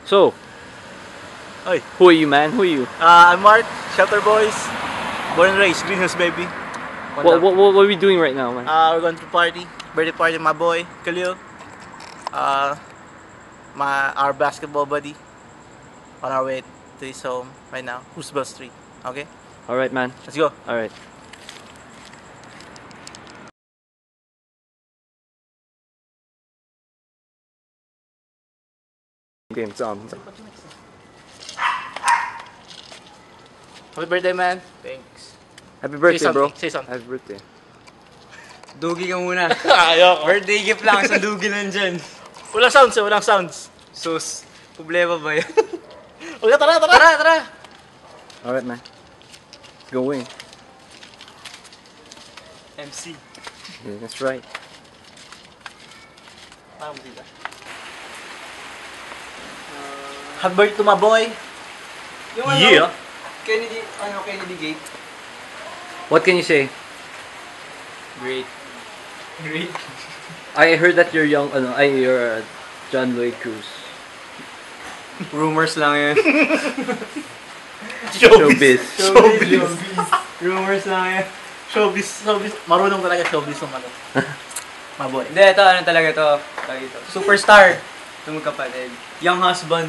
So, Oi. who are you, man? Who are you? I'm Mark, Shelter Boys. Born and raised, Greenhouse baby. What are we doing right now, man? We're going to party. Birthday party, my boy, Khalil. Our basketball buddy. On our way to his home right now. Roosevelt Street. Okay? Alright, man. Let's go. Alright. Game, it's on. Happy birthday, man. Thanks. Happy birthday, bro. Say something. Happy birthday. Dugi ka muna. Ayoko. Birthday gift lang, sa dugi lang dyan. Walang sounds eh, walang sounds. Sus, problema ba yan? Okay, tara. Tara! Alright, man. Let's go in. MC. Yeah, that's right. Happy birthday to my boy. Yung Yeah. Kennedy Gate. What can you say? Great. I heard that you're you're John Lloyd Cruz. Rumors lang yan. Showbiz. Rumors lang yan. Showbiz. Marunong talaga showbiz ng ano. My boy. Hindi, ito, ano talaga ito? Superstar. Ito magkapatid. Young husband.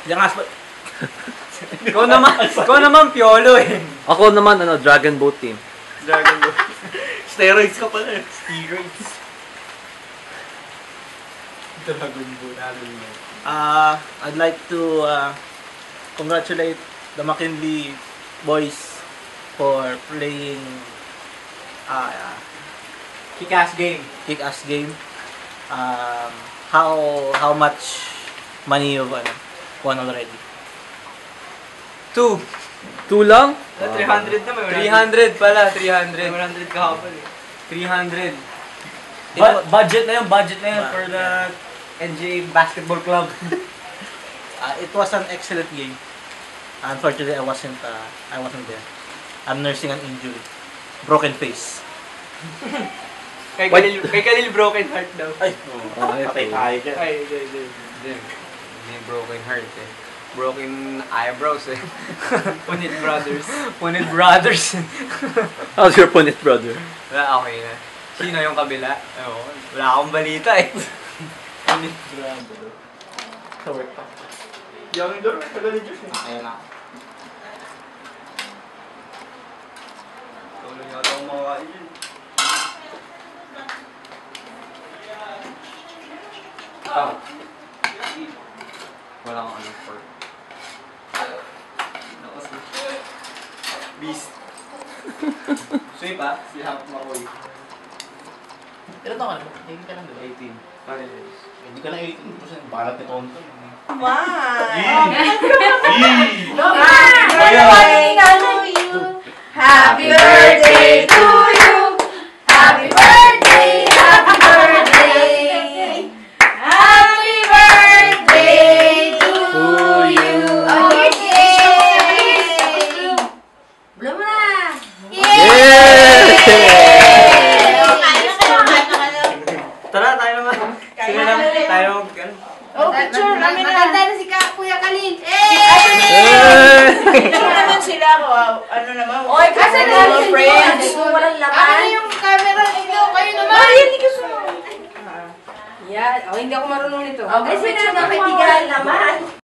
Yung aspa. Ikaw naman piolo eh. Ako naman, Dragon Boat Team. Dragon Ball. Steroids ka pala eh. Steroids. Dragon Ball. I'd like to congratulate the McKinley boys for playing Kick-ass game. kick-ass game. How much money you've won already? 2. 2 lang? 300 naman. 300 pala. 300 kahapon eh. 300. Budget na yun for the NJ Basketball Club. It was an excellent game. Unfortunately, I wasn't there. I'm nursing an injury. Broken face. Kay Khalil broken heart daw. Ay, Patay tayo dyan. Ay, hindi broken heart eh. Broken eyebrows eh. Punit brothers. How's your punit brother? Wala, okay na. Sino yung kabila? Ewan, wala akong balita eh. Punit brother. Sa work pa. Yung laro, tagal ni Diyos eh. Ayun na. Tulong yata akong makain yun. Wala akong ano for. Beast. Sweep ah, si Hap Makoy. Ilan taon ka na? 18 ka lang, di ba? 18. Paris. Hindi ka na 18%. Balat ni Tonton. Happy birthday to you. Happy birthday, happy birthday. Happy birthday to you. Blow mo na. Tara, tayo naman. Sige lang, tayo mag... Oh, picture. Maganda na si Kuya Kalin. Picture naman sila ko. Ano naman? Oy, kasi Walang friends. walang Ano laman. yung camera nito? Kayo naman. Ay, hindi ko sumunod. Yan. Oh, hindi ako marunong nito. Ay, sinabi ko kaibigan naman.